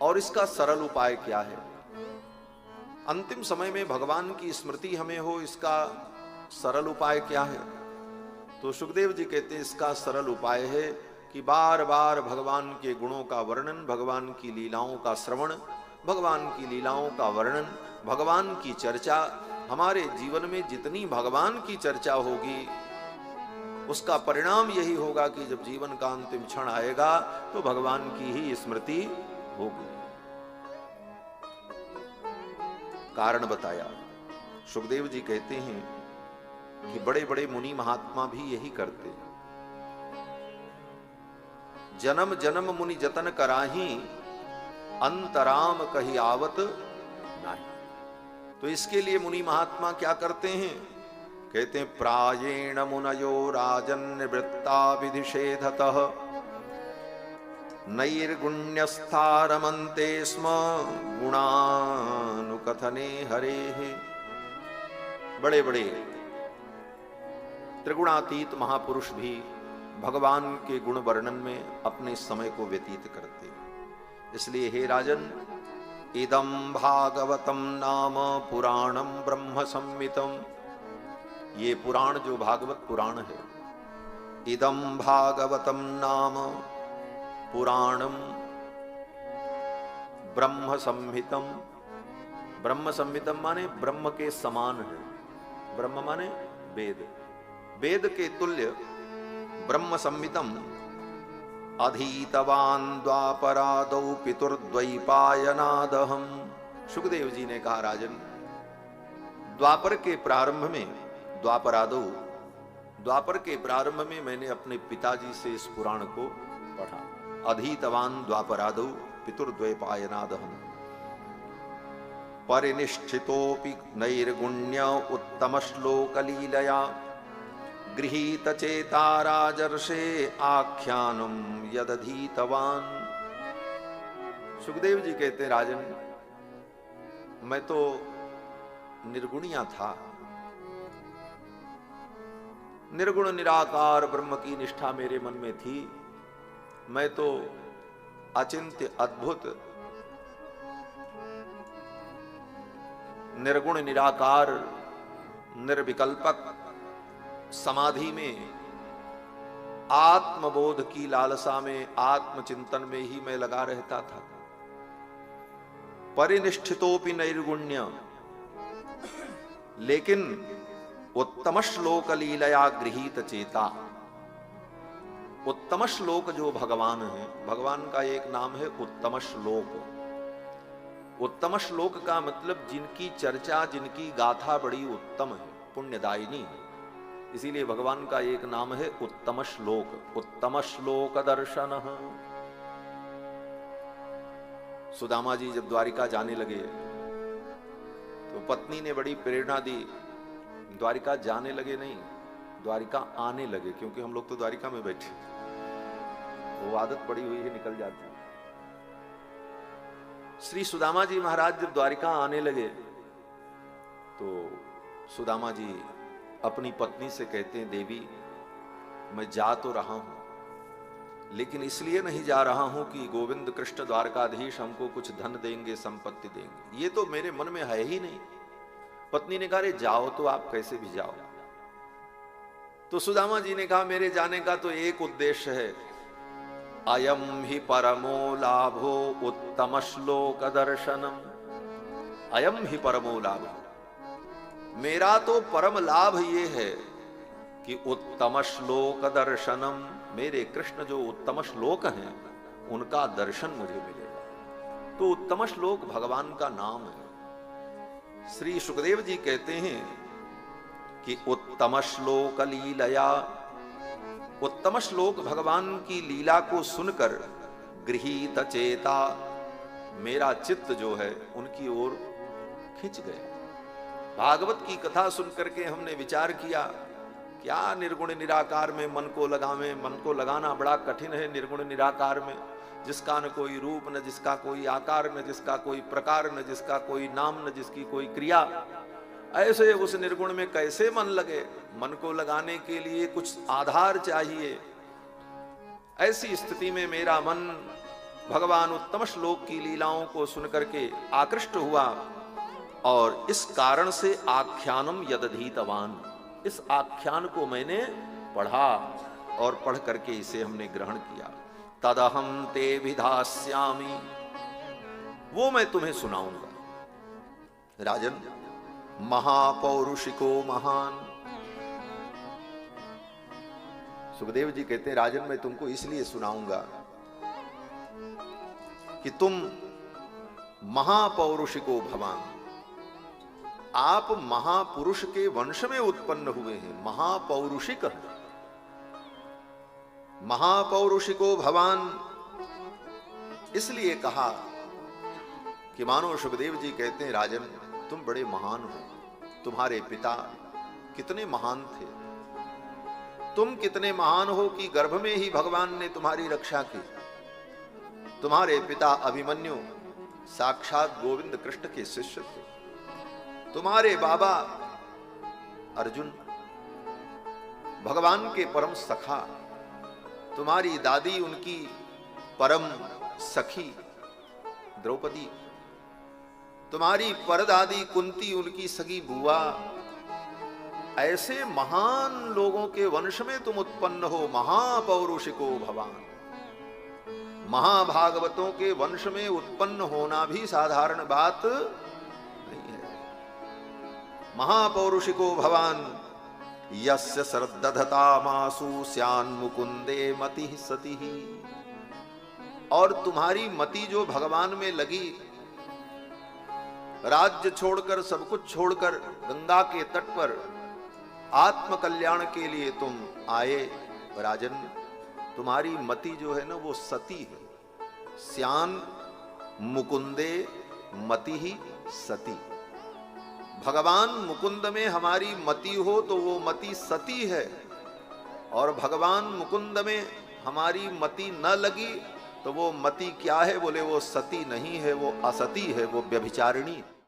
और इसका सरल उपाय क्या है? अंतिम समय में भगवान की स्मृति हमें हो, इसका सरल उपाय क्या है? तो सुखदेव जी कहते हैं इसका सरल उपाय है कि बार बार भगवान के गुणों का वर्णन, भगवान की लीलाओं का श्रवण, भगवान की लीलाओं का वर्णन, भगवान की चर्चा। हमारे जीवन में जितनी भगवान की चर्चा होगी उसका परिणाम यही होगा कि जब जीवन का अंतिम क्षण आएगा तो भगवान की ही स्मृति होगी। कारण बताया। सुखदेव जी कहते हैं कि बड़े बड़े मुनि महात्मा भी यही करते। जन्म जन्म मुनि जतन कराही, अंतराम कही आवत नहीं। तो इसके लिए मुनि महात्मा क्या करते हैं? कहते हैं प्रायेण मुनयो राजन निवृत्ता विधिषेधतः नैर्गुण्यस्थारमन्ते स्म गुणानुकथने हरेः। बड़े बड़े त्रिगुणातीत महापुरुष भी भगवान के गुण वर्णन में अपने समय को व्यतीत करते। इसलिए हे राजन, इदं भागवतम नाम पुराणम ब्रह्म संहितम, ये पुराण जो भागवत पुराण है, इदं भागवतम नाम पुराणम ब्रह्म संहितम। ब्रह्म संहितम माने ब्रह्म के समान है। ब्रह्म माने वेद, वेद के तुल्य ब्रह्म संहितम अधीतवान द्वापरादौ पितुर्द्वैपायनादहम। सुखदेव जी ने कहा राजन, द्वापर के प्रारंभ में, द्वापरादौ, द्वापर के प्रारंभ में मैंने अपने पिताजी से इस पुराण को पढ़ा। अधीतवान द्वापरादौ पितुर्द्वैपायनादहम परिनिष्ठितोऽपि नैर्गुण्य उत्तम श्लोक लीलया गृहीत चेता राजर्षे आख्यानम यदधीतवान। सुखदेव जी कहते राजन, मैं तो निर्गुणिया था, निर्गुण निराकार ब्रह्म की निष्ठा मेरे मन में थी। मैं तो अचिंत्य अद्भुत निर्गुण निराकार निर्विकल्पक समाधि में, आत्मबोध की लालसा में, आत्मचिंतन में ही मैं लगा रहता था। परिनिष्ठितोपि नैर्गुण्य, लेकिन उत्तम श्लोक लीलया गृहीत चेता। उत्तम श्लोक जो भगवान है, भगवान का एक नाम है उत्तम श्लोक। उत्तम श्लोक का मतलब जिनकी चर्चा, जिनकी गाथा बड़ी उत्तम है, पुण्यदायिनी है, इसीलिए भगवान का एक नाम है उत्तम श्लोक। उत्तम श्लोक दर्शन। सुदामा जी जब द्वारिका जाने लगे तो पत्नी ने बड़ी प्रेरणा दी। द्वारिका जाने लगे नहीं, द्वारिका आने लगे, क्योंकि हम लोग तो द्वारिका में बैठे, वो आदत पड़ी हुई है, निकल जाती है। श्री सुदामा जी महाराज जब द्वारिका आने लगे तो सुदामा जी अपनी पत्नी से कहते हैं, देवी मैं जा तो रहा हूं, लेकिन इसलिए नहीं जा रहा हूं कि गोविंद कृष्ण द्वारकाधीश हमको कुछ धन देंगे, संपत्ति देंगे, ये तो मेरे मन में है ही नहीं। पत्नी ने कहा, रे जाओ तो आप कैसे भी जाओ। तो सुदामा जी ने कहा, मेरे जाने का तो एक उद्देश्य है, अयम ही परमो लाभो उत्तम श्लोक दर्शनम। अयम ही परमो लाभो, मेरा तो परम लाभ ये है कि उत्तम श्लोक दर्शनम, मेरे कृष्ण जो उत्तम श्लोक हैं उनका दर्शन मुझे मिलेगा। तो उत्तम श्लोक भगवान का नाम है। श्री सुखदेव जी कहते हैं कि उत्तम श्लोक लीलया, उत्तम श्लोक भगवान की लीला को सुनकर गृहीत चेता, मेरा चित्त जो है उनकी ओर खिंच गया। भागवत की कथा सुनकर के हमने विचार किया, क्या निर्गुण निराकार में मन को लगावे। मन को लगाना बड़ा कठिन है निर्गुण निराकार में, जिसका न कोई रूप, न जिसका कोई आकार, न जिसका कोई प्रकार, न जिसका कोई नाम, न जिसकी कोई क्रिया। ऐसे उस निर्गुण में कैसे मन लगे? मन को लगाने के लिए कुछ आधार चाहिए। ऐसी स्थिति में मेरा मन भगवान उत्तम श्लोक की लीलाओं को सुनकर के आकृष्ट हुआ और इस कारण से आख्यानम यदधीतवान, इस आख्यान को मैंने पढ़ा और पढ़ करके इसे हमने ग्रहण किया। तदहम ते विधास्यामि, वो मैं तुम्हें सुनाऊंगा। राजन, महापौरुषिको महान। सुखदेव जी कहते हैं, राजन मैं तुमको इसलिए सुनाऊंगा कि तुम महापौरुषिको भवान, आप महापुरुष के वंश में उत्पन्न हुए हैं, महापौरुषिक है। महापौरुषिको भवान इसलिए कहा कि मानो सुखदेव जी कहते हैं, राजन तुम बड़े महान हो, तुम्हारे पिता कितने महान थे, तुम कितने महान हो कि गर्भ में ही भगवान ने तुम्हारी रक्षा की। तुम्हारे पिता अभिमन्यु साक्षात गोविंद कृष्ण के शिष्य थे, तुम्हारे बाबा अर्जुन भगवान के परम सखा, तुम्हारी दादी उनकी परम सखी द्रौपदी, तुम्हारी परदादी कुंती उनकी सगी बुआ। ऐसे महान लोगों के वंश में तुम उत्पन्न हो, महापौरुषिको भवान। महाभागवतों के वंश में उत्पन्न होना भी साधारण बात नहीं है। महापौरुषिको भवान यस्य श्रद्धतामासु स्यान मुकुंदे मति सति। और तुम्हारी मति जो भगवान में लगी, राज्य छोड़कर सब कुछ छोड़कर गंगा के तट पर आत्म कल्याण के लिए तुम आए। राजन, तुम्हारी मति जो है ना वो सती है। स्यान मुकुंदे मति ही सती। भगवान मुकुंद में हमारी मति हो तो वो मति सती है, और भगवान मुकुंद में हमारी मति न लगी तो वो मति क्या है? बोले वो सती नहीं है, वो असती है, वो व्यभिचारिणी।